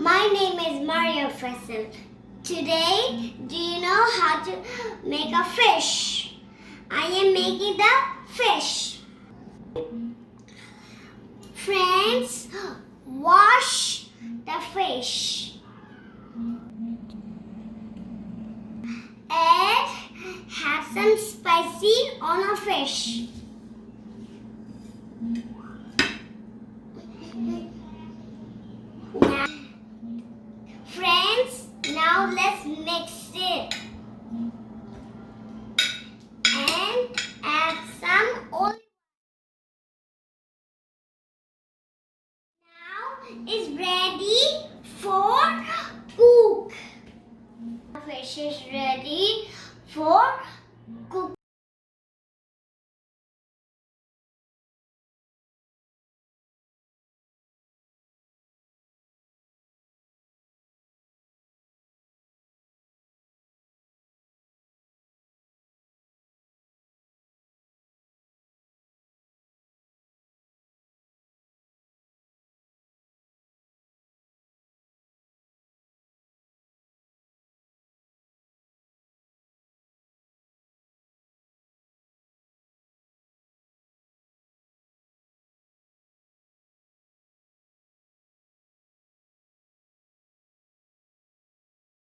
My name is Maria Faisal. Today, do you know how to make a fish? I am making the fish. Friends, wash the fish. And have some spicy on a fish. Now, friends, now let's mix it. And add some olive. Now is ready for cook. Fish is ready for cook.